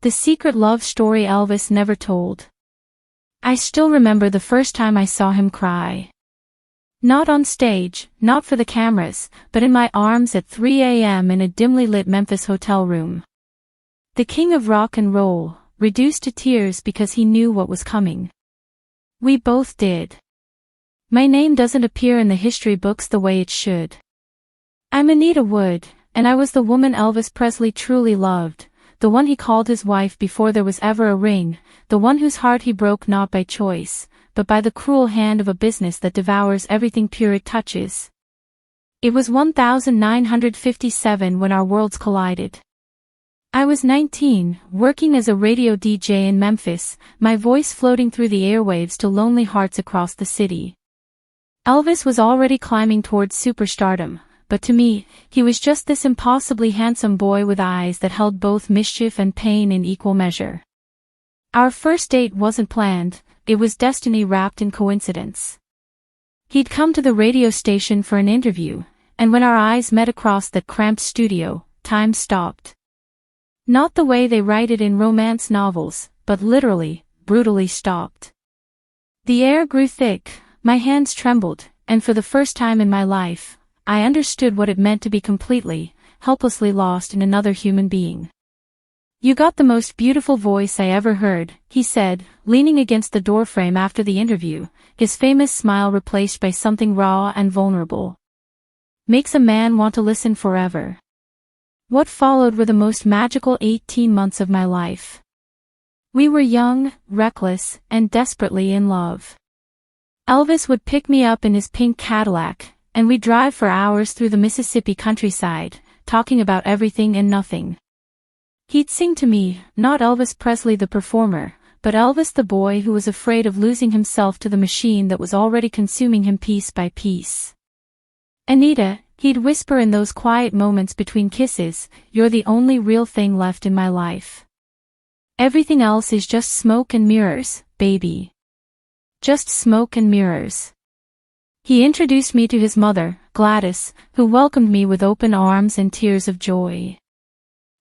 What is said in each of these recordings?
The secret love story Elvis never told. I still remember the first time I saw him cry. Not on stage, not for the cameras, but in my arms at 3 a.m. in a dimly lit Memphis hotel room. The king of rock and roll, reduced to tears because he knew what was coming. We both did. My name doesn't appear in the history books the way it should. I'm Anita Wood, and I was the woman Elvis Presley truly loved, the one he called his wife before there was ever a ring, the one whose heart he broke not by choice, but by the cruel hand of a business that devours everything pure it touches. It was 1957 when our worlds collided. I was 19, working as a radio DJ in Memphis, my voice floating through the airwaves to lonely hearts across the city. Elvis was already climbing towards superstardom, but to me, he was just this impossibly handsome boy with eyes that held both mischief and pain in equal measure. Our first date wasn't planned, it was destiny wrapped in coincidence. He'd come to the radio station for an interview, and when our eyes met across that cramped studio, time stopped. Not the way they write it in romance novels, but literally, brutally stopped. The air grew thick, my hands trembled, and for the first time in my life, I understood what it meant to be completely, helplessly lost in another human being. "You got the most beautiful voice I ever heard," he said, leaning against the doorframe after the interview, his famous smile replaced by something raw and vulnerable. "Makes a man want to listen forever." What followed were the most magical 18 months of my life. We were young, reckless, and desperately in love. Elvis would pick me up in his pink Cadillac, and we'd drive for hours through the Mississippi countryside, talking about everything and nothing. He'd sing to me, not Elvis Presley the performer, but Elvis the boy who was afraid of losing himself to the machine that was already consuming him piece by piece. "Anita," he'd whisper in those quiet moments between kisses, "you're the only real thing left in my life. Everything else is just smoke and mirrors, baby. Just smoke and mirrors." He introduced me to his mother, Gladys, who welcomed me with open arms and tears of joy.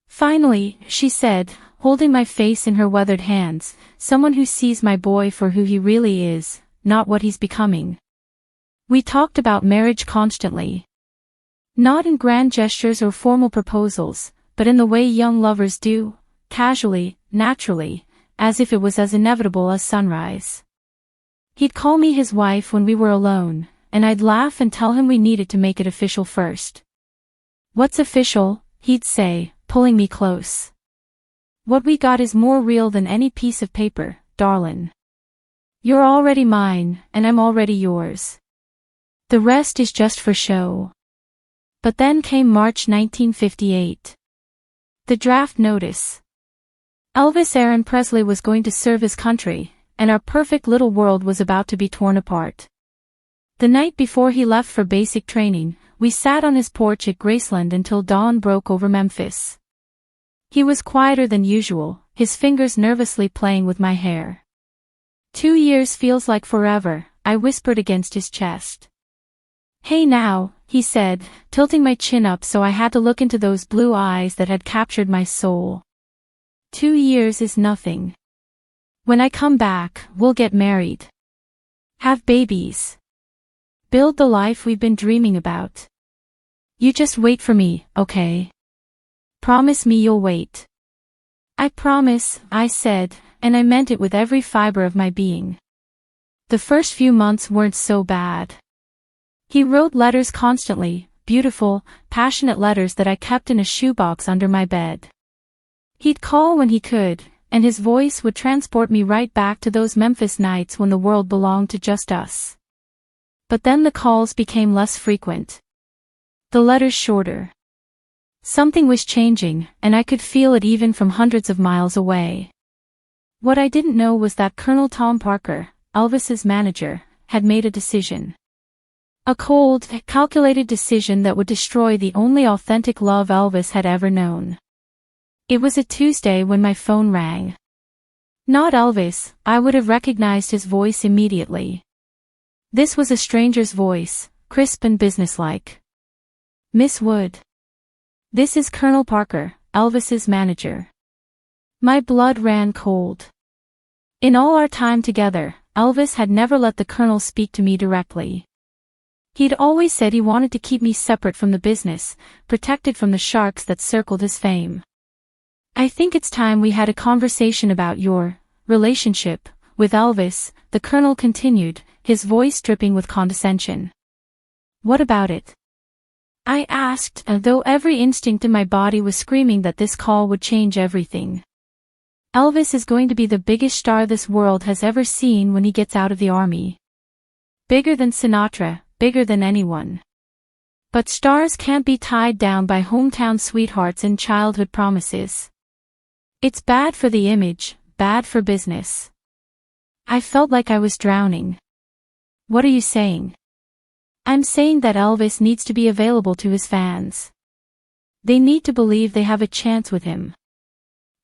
"Finally," she said, holding my face in her weathered hands, "someone who sees my boy for who he really is, not what he's becoming." We talked about marriage constantly. Not in grand gestures or formal proposals, but in the way young lovers do, casually, naturally, as if it was as inevitable as sunrise. He'd call me his wife when we were alone, and I'd laugh and tell him we needed to make it official first. "What's official?" he'd say, pulling me close. "What we got is more real than any piece of paper, darlin'. You're already mine, and I'm already yours. The rest is just for show." But then came March 1958. The draft notice. Elvis Aaron Presley was going to serve his country, and our perfect little world was about to be torn apart. The night before he left for basic training, we sat on his porch at Graceland until dawn broke over Memphis. He was quieter than usual, his fingers nervously playing with my hair. 2 years feels like forever," I whispered against his chest. "Hey now," he said, tilting my chin up so I had to look into those blue eyes that had captured my soul. 2 years is nothing. When I come back, we'll get married. Have babies. Build the life we've been dreaming about. You just wait for me, okay? Promise me you'll wait." "I promise," I said, and I meant it with every fiber of my being. The first few months weren't so bad. He wrote letters constantly, beautiful, passionate letters that I kept in a shoebox under my bed. He'd call when he could, and his voice would transport me right back to those Memphis nights when the world belonged to just us. But then the calls became less frequent. The letters shorter. Something was changing, and I could feel it even from hundreds of miles away. What I didn't know was that Colonel Tom Parker, Elvis's manager, had made a decision. A cold, calculated decision that would destroy the only authentic love Elvis had ever known. It was a Tuesday when my phone rang. Not Elvis, I would have recognized his voice immediately. This was a stranger's voice, crisp and businesslike. "Miss Wood. This is Colonel Parker, Elvis's manager." My blood ran cold. In all our time together, Elvis had never let the Colonel speak to me directly. He'd always said he wanted to keep me separate from the business, protected from the sharks that circled his fame. I think it's time we had a conversation about your relationship with Elvis, the Colonel continued, his voice dripping with condescension. What about it? I asked, though every instinct in my body was screaming that this call would change everything. Elvis is going to be the biggest star this world has ever seen when he gets out of the army. Bigger than Sinatra, bigger than anyone. But stars can't be tied down by hometown sweethearts and childhood promises. It's bad for the image, bad for business. I felt like I was drowning. What are you saying? I'm saying that Elvis needs to be available to his fans. They need to believe they have a chance with him.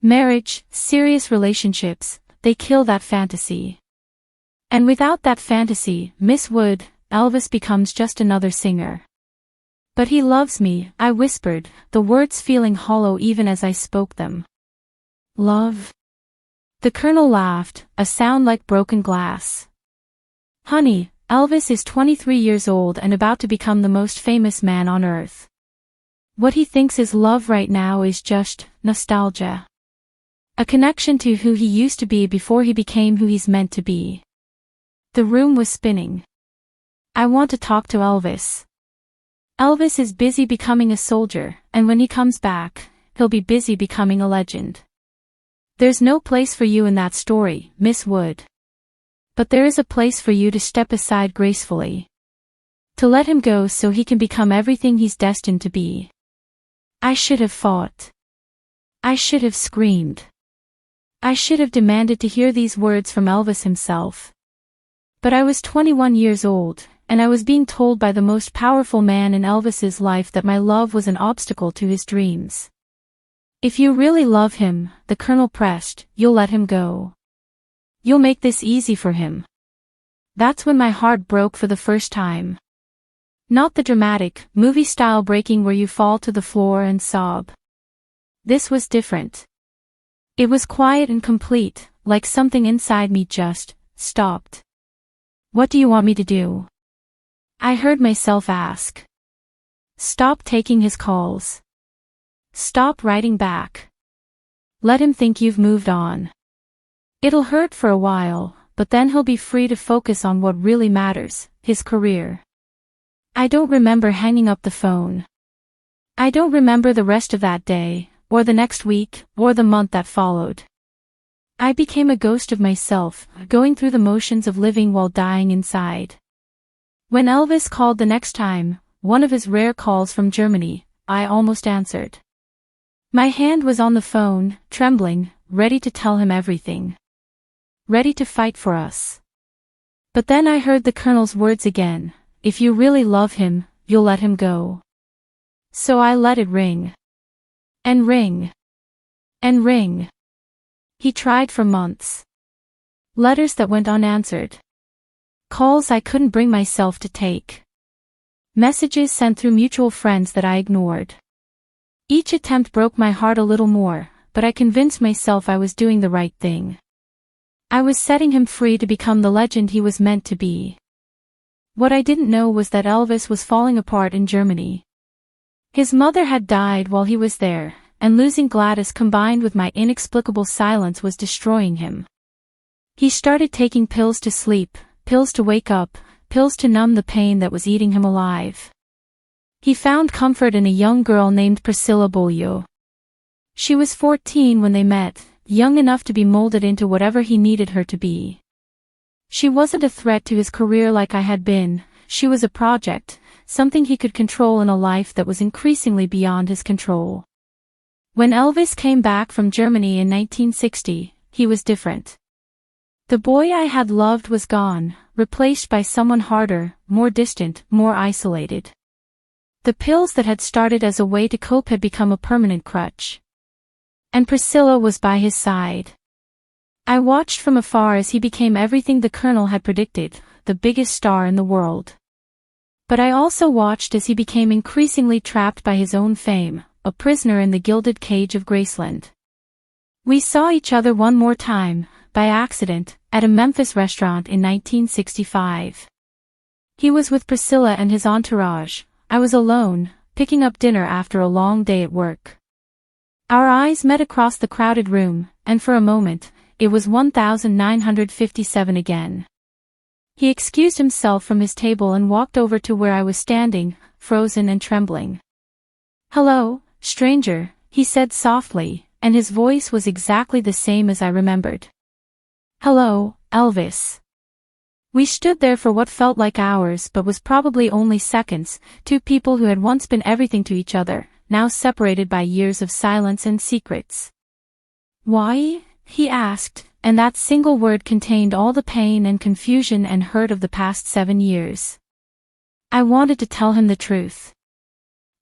Marriage, serious relationships, they kill that fantasy. And without that fantasy, Miss Wood, Elvis becomes just another singer. But he loves me, I whispered, the words feeling hollow even as I spoke them. Love? The Colonel laughed, a sound like broken glass. Honey, Elvis is 23 years old and about to become the most famous man on earth. What he thinks is love right now is just nostalgia. A connection to who he used to be before he became who he's meant to be. The room was spinning. I want to talk to Elvis. Elvis is busy becoming a soldier, and when he comes back, he'll be busy becoming a legend. There's no place for you in that story, Miss Wood. But there is a place for you to step aside gracefully. To let him go so he can become everything he's destined to be. I should have fought. I should have screamed. I should have demanded to hear these words from Elvis himself. But I was 21 years old, and I was being told by the most powerful man in Elvis's life that my love was an obstacle to his dreams. If you really love him, the Colonel pressed, you'll let him go. You'll make this easy for him. That's when my heart broke for the first time. Not the dramatic, movie-style breaking where you fall to the floor and sob. This was different. It was quiet and complete, like something inside me just stopped. What do you want me to do? I heard myself ask. Stop taking his calls. Stop writing back. Let him think you've moved on. It'll hurt for a while, but then he'll be free to focus on what really matters, his career. I don't remember hanging up the phone. I don't remember the rest of that day, or the next week, or the month that followed. I became a ghost of myself, going through the motions of living while dying inside. When Elvis called the next time, one of his rare calls from Germany, I almost answered. My hand was on the phone, trembling, ready to tell him everything. Ready to fight for us. But then I heard the Colonel's words again, if you really love him, you'll let him go. So I let it ring. And ring. And ring. He tried for months. Letters that went unanswered. Calls I couldn't bring myself to take. Messages sent through mutual friends that I ignored. Each attempt broke my heart a little more, but I convinced myself I was doing the right thing. I was setting him free to become the legend he was meant to be. What I didn't know was that Elvis was falling apart in Germany. His mother had died while he was there, and losing Gladys combined with my inexplicable silence was destroying him. He started taking pills to sleep, pills to wake up, pills to numb the pain that was eating him alive. He found comfort in a young girl named Priscilla Beaulieu. She was 14 when they met, young enough to be molded into whatever he needed her to be. She wasn't a threat to his career like I had been, she was a project, something he could control in a life that was increasingly beyond his control. When Elvis came back from Germany in 1960, he was different. The boy I had loved was gone, replaced by someone harder, more distant, more isolated. The pills that had started as a way to cope had become a permanent crutch. And Priscilla was by his side. I watched from afar as he became everything the Colonel had predicted, the biggest star in the world. But I also watched as he became increasingly trapped by his own fame, a prisoner in the gilded cage of Graceland. We saw each other one more time, by accident, at a Memphis restaurant in 1965. He was with Priscilla and his entourage. I was alone, picking up dinner after a long day at work. Our eyes met across the crowded room, and for a moment, it was 1957 again. He excused himself from his table and walked over to where I was standing, frozen and trembling. "Hello, stranger," he said softly, and his voice was exactly the same as I remembered. "Hello, Elvis." We stood there for what felt like hours but was probably only seconds, two people who had once been everything to each other, now separated by years of silence and secrets. "Why?" he asked, and that single word contained all the pain and confusion and hurt of the past 7 years. I wanted to tell him the truth.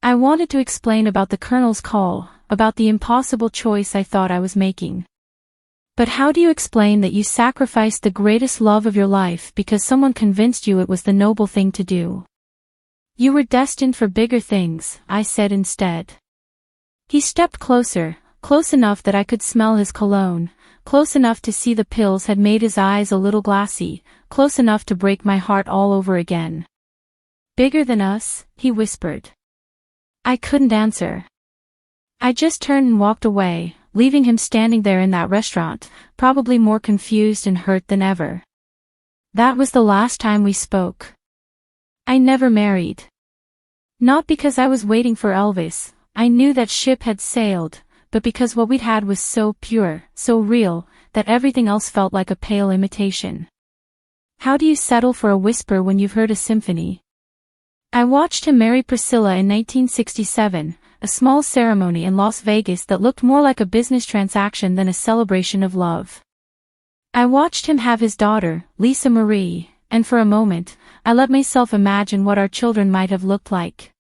I wanted to explain about the Colonel's call, about the impossible choice I thought I was making. But how do you explain that you sacrificed the greatest love of your life because someone convinced you it was the noble thing to do? "You were destined for bigger things," I said instead. He stepped closer, close enough that I could smell his cologne, close enough to see the pills had made his eyes a little glassy, close enough to break my heart all over again. "Bigger than us?" he whispered. I couldn't answer. I just turned and walked away, leaving him standing there in that restaurant, probably more confused and hurt than ever. That was the last time we spoke. I never married. Not because I was waiting for Elvis, I knew that ship had sailed, but because what we'd had was so pure, so real, that everything else felt like a pale imitation. How do you settle for a whisper when you've heard a symphony? I watched him marry Priscilla in 1967, a small ceremony in Las Vegas that looked more like a business transaction than a celebration of love. I watched him have his daughter, Lisa Marie, and for a moment, I let myself imagine what our children might have looked like.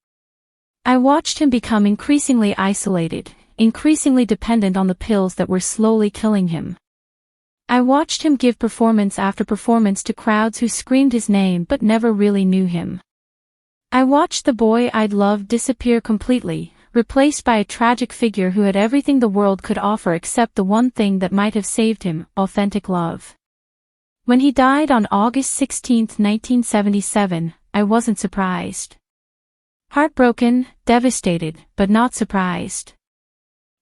I watched him become increasingly isolated, increasingly dependent on the pills that were slowly killing him. I watched him give performance after performance to crowds who screamed his name but never really knew him. I watched the boy I'd loved disappear completely, replaced by a tragic figure who had everything the world could offer except the one thing that might have saved him, authentic love. When he died on August 16, 1977, I wasn't surprised. Heartbroken, devastated, but not surprised.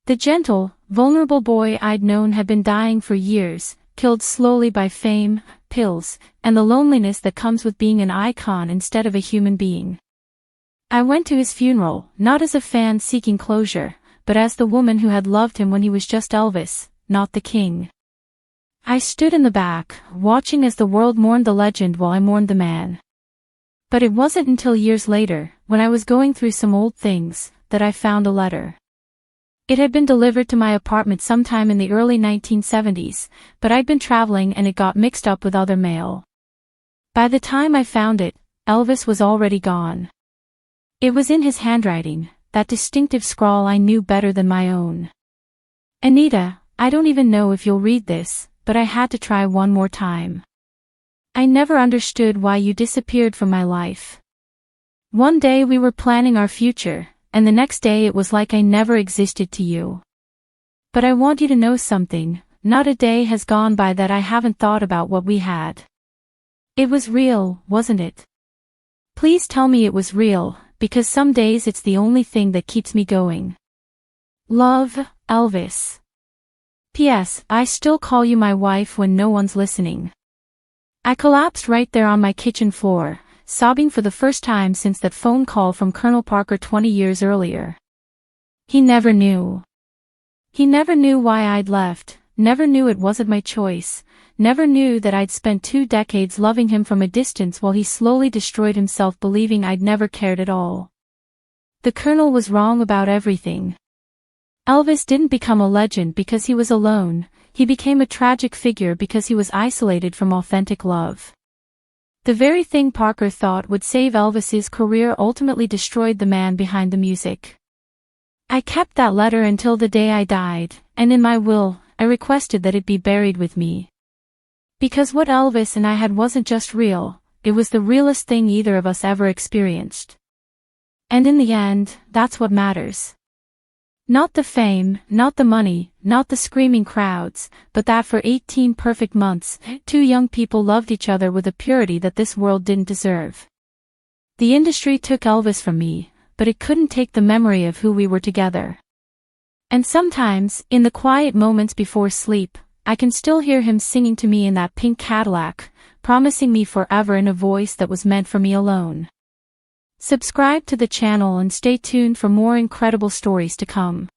The gentle, vulnerable boy I'd known had been dying for years, killed slowly by fame, pills, and the loneliness that comes with being an icon instead of a human being. I went to his funeral, not as a fan seeking closure, but as the woman who had loved him when he was just Elvis, not the king. I stood in the back, watching as the world mourned the legend while I mourned the man. But it wasn't until years later, when I was going through some old things, that I found a letter. It had been delivered to my apartment sometime in the early 1970s, but I'd been traveling and it got mixed up with other mail. By the time I found it, Elvis was already gone. It was in his handwriting, that distinctive scrawl I knew better than my own. "Anita, I don't even know if you'll read this, but I had to try one more time. I never understood why you disappeared from my life. One day we were planning our future, and the next day it was like I never existed to you. But I want you to know something, not a day has gone by that I haven't thought about what we had. It was real, wasn't it? Please tell me it was real, because some days it's the only thing that keeps me going. Love, Elvis. P.S. I still call you my wife when no one's listening." I collapsed right there on my kitchen floor, sobbing for the first time since that phone call from Colonel Parker 20 years earlier. He never knew. He never knew why I'd left, never knew it wasn't my choice, never knew that I'd spent 2 decades loving him from a distance while he slowly destroyed himself believing I'd never cared at all. The Colonel was wrong about everything. Elvis didn't become a legend because he was alone, he became a tragic figure because he was isolated from authentic love. The very thing Parker thought would save Elvis's career ultimately destroyed the man behind the music. I kept that letter until the day I died, and in my will, I requested that it be buried with me. Because what Elvis and I had wasn't just real, it was the realest thing either of us ever experienced. And in the end, that's what matters. Not the fame, not the money, not the screaming crowds, but that for 18 perfect months, two young people loved each other with a purity that this world didn't deserve. The industry took Elvis from me, but it couldn't take the memory of who we were together. And sometimes, in the quiet moments before sleep, I can still hear him singing to me in that pink Cadillac, promising me forever in a voice that was meant for me alone. Subscribe to the channel and stay tuned for more incredible stories to come.